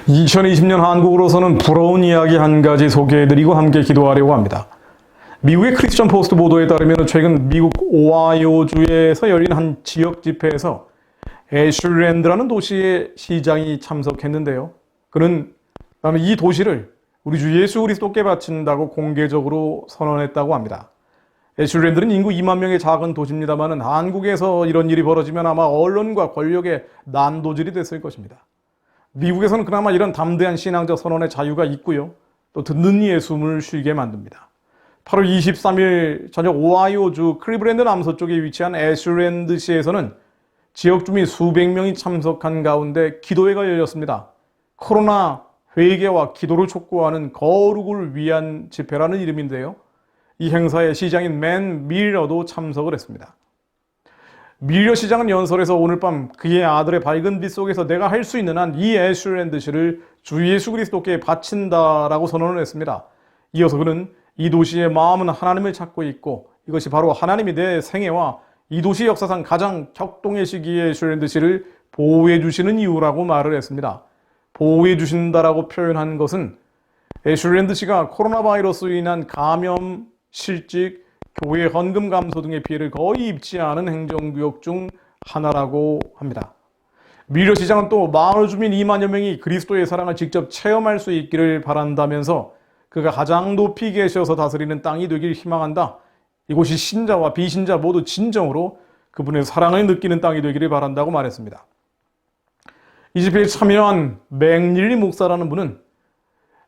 2020년 한국으로서는 부러운 이야기 한 가지 소개해드리고 함께 기도하려고 합니다. 미국의 크리스천 포스트 보도에 따르면 최근 미국 오하이오주에서 열린 한 지역 집회에서 애슐랜드라는 도시의 시장이 참석했는데요. 그는 이 도시를 우리 주 예수 그리스도께 바친다고 공개적으로 선언했다고 합니다. 애슐랜드는 인구 2만 명의 작은 도시입니다만 한국에서 이런 일이 벌어지면 아마 언론과 권력의 난도질이 됐을 것입니다. 미국에서는 그나마 이런 담대한 신앙적 선언의 자유가 있고요. 또 듣는 이의 숨을 쉬게 만듭니다. 8월 23일 저녁 오하이오주 클리브랜드 남서쪽에 위치한 애슐랜드시에서는 지역 주민 수백 명이 참석한 가운데 기도회가 열렸습니다. 코로나 회개와 기도를 촉구하는 거룩을 위한 집회라는 이름인데요. 이 행사에 시장인 맨 밀러도 참석을 했습니다. 밀러 시장은 연설에서 오늘 밤 그의 아들의 밝은 빛 속에서 내가 할 수 있는 한 이 애슐랜드시를 주 예수 그리스도께 바친다라고 선언을 했습니다. 이어서 그는 이 도시의 마음은 하나님을 찾고 있고 이것이 바로 하나님이 내 생애와 이 도시 역사상 가장 격동의 시기에 애슐랜드시를 보호해 주시는 이유라고 말을 했습니다. 보호해 주신다라고 표현한 것은 애슐랜드시가 코로나 바이러스로 인한 감염, 실직, 교회 헌금 감소 등의 피해를 거의 입지 않은 행정구역 중 하나라고 합니다. 밀러 시장은 또 마을 주민 2만여 명이 그리스도의 사랑을 직접 체험할 수 있기를 바란다면서 그가 가장 높이 계셔서 다스리는 땅이 되길 희망한다. 이곳이 신자와 비신자 모두 진정으로 그분의 사랑을 느끼는 땅이 되기를 바란다고 말했습니다. 이 집회에 참여한 맥릴리 목사라는 분은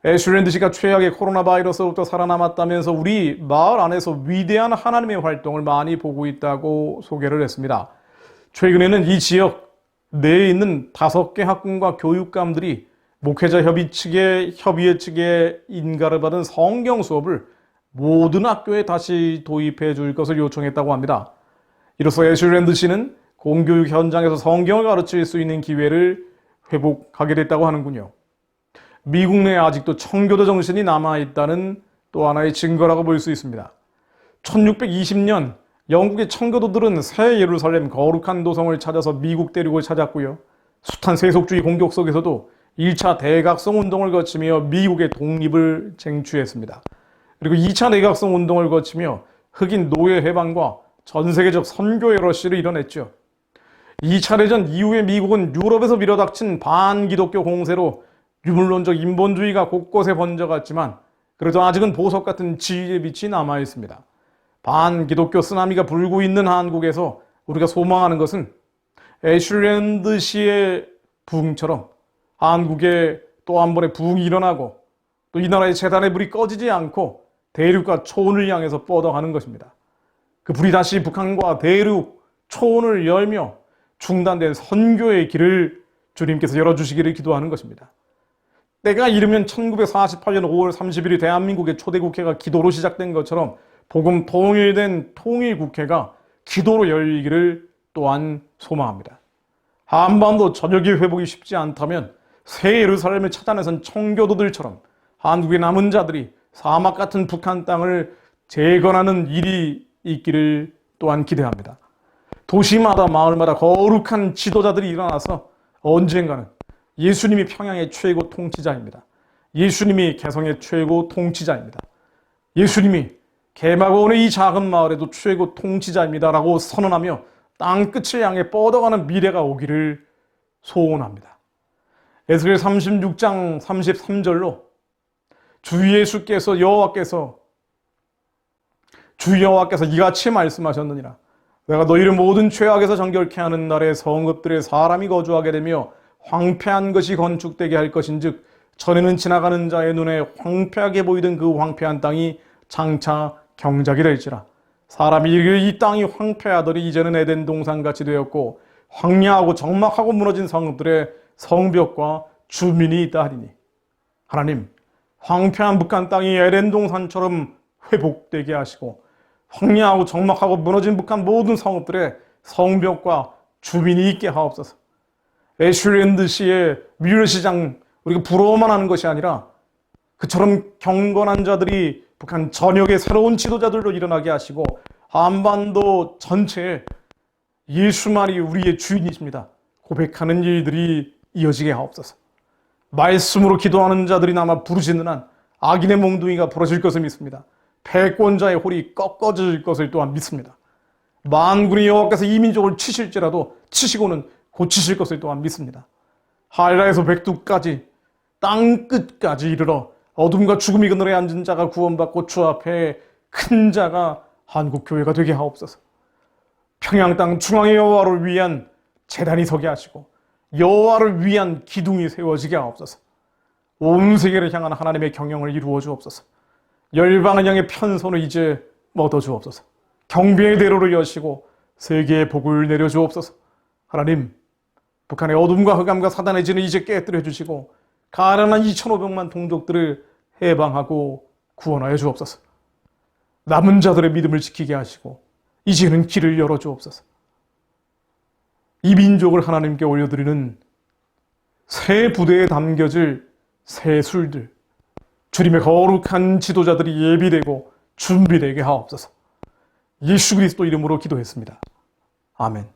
애슐랜드시가 최악의 코로나 바이러스로부터 살아남았다면서 우리 마을 안에서 위대한 하나님의 활동을 많이 보고 있다고 소개를 했습니다. 최근에는 이 지역 내에 있는 5개 학군과 교육감들이 목회자 협의회 측에 인가를 받은 성경 수업을 모든 학교에 다시 도입해 줄 것을 요청했다고 합니다. 이로써 애슐랜드시는 공교육 현장에서 성경을 가르칠 수 있는 기회를 회복하게 됐다고 하는군요. 미국 내에 아직도 청교도 정신이 남아있다는 또 하나의 증거라고 볼 수 있습니다. 1620년 영국의 청교도들은 새 예루살렘 거룩한 도성을 찾아서 미국 대륙을 찾았고요. 숱한 세속주의 공격 속에서도 1차 대각성 운동을 거치며 미국의 독립을 쟁취했습니다. 그리고 2차 대각성 운동을 거치며 흑인 노예 해방과 전 세계적 선교의 러시를 이뤄냈죠. 2차 대전 이후에 미국은 유럽에서 밀어닥친 반기독교 공세로 유물론적 인본주의가 곳곳에 번져갔지만 그래도 아직은 보석 같은 지혜의 빛이 남아있습니다. 반기독교 쓰나미가 불고 있는 한국에서 우리가 소망하는 것은 애슐랜드시의 부흥처럼 한국에 또 한 번의 부흥이 일어나고 또 이 나라의 재단의 불이 꺼지지 않고 대륙과 초원을 향해서 뻗어가는 것입니다. 그 불이 다시 북한과 대륙, 초원을 열며 중단된 선교의 길을 주님께서 열어주시기를 기도하는 것입니다. 때가 이르면 1948년 5월 30일이 대한민국의 초대 국회가 기도로 시작된 것처럼 복음 통일된 통일국회가 기도로 열리기를 또한 소망합니다. 한반도 전역의 회복이 쉽지 않다면 새 예루살렘을 찾아내선 청교도들처럼 한국의 남은 자들이 사막 같은 북한 땅을 재건하는 일이 있기를 또한 기대합니다. 도시마다 마을마다 거룩한 지도자들이 일어나서 언젠가는 예수님이 평양의 최고 통치자입니다. 예수님이 개성의 최고 통치자입니다. 예수님이 개마고원의 이 작은 마을에도 최고 통치자입니다라고 선언하며 땅끝을 향해 뻗어가는 미래가 오기를 소원합니다. 에스겔 36장 33절로 주 여호와께서 이같이 말씀하셨느니라. 내가 너희를 모든 죄악에서 정결케 하는 날에 성읍들에 사람이 거주하게 되며 황폐한 것이 건축되게 할 것인즉 전에는 지나가는 자의 눈에 황폐하게 보이던 그 황폐한 땅이 장차 경작이 될지라. 사람이 이 땅이 황폐하더니 이제는 에덴 동산같이 되었고 황량하고 적막하고 무너진 성읍들의 성벽과 주민이 있다 하리니. 하나님, 황폐한 북한 땅이 에덴 동산처럼 회복되게 하시고 황량하고 적막하고 무너진 북한 모든 성읍들의 성벽과 주민이 있게 하옵소서. 애슐랜드시의 밀러 시장 우리가 부러워만 하는 것이 아니라 그처럼 경건한 자들이 북한 전역의 새로운 지도자들로 일어나게 하시고 한반도 전체에 예수만이 우리의 주인이십니다 고백하는 일들이 이어지게 하옵소서. 말씀으로 기도하는 자들이 남아 부르짖는 한 악인의 몽둥이가 부러질 것을 믿습니다. 패권자의 홀이 꺾어질 것을 또한 믿습니다. 만군의 여호와께서 이 민족을 치실지라도 치시고는 고치실 것을 또한 믿습니다. 한라에서 백두까지 땅 끝까지 이르러 어둠과 죽음이 그늘에 앉은 자가 구원받고 주 앞에 큰 자가 한국교회가 되게 하옵소서. 평양 땅 중앙의 여호와를 위한 제단이 서게 하시고 여호와를 위한 기둥이 세워지게 하옵소서. 온 세계를 향한 하나님의 경영을 이루어 주옵소서. 열방을 향해 편선을 이제 얻어 주옵소서. 경배의 대로를 여시고 세계의 복을 내려 주옵소서. 하나님, 북한의 어둠과 흑암과 사단의 진을 이제 깨뜨려 주시고 가난한 2,500만 동족들을 해방하고 구원하여 주옵소서. 남은 자들의 믿음을 지키게 하시고 이제는 길을 열어 주옵소서. 이 민족을 하나님께 올려드리는 새 부대에 담겨질 새 술들, 주님의 거룩한 지도자들이 예비되고 준비되게 하옵소서. 예수 그리스도 이름으로 기도했습니다. 아멘.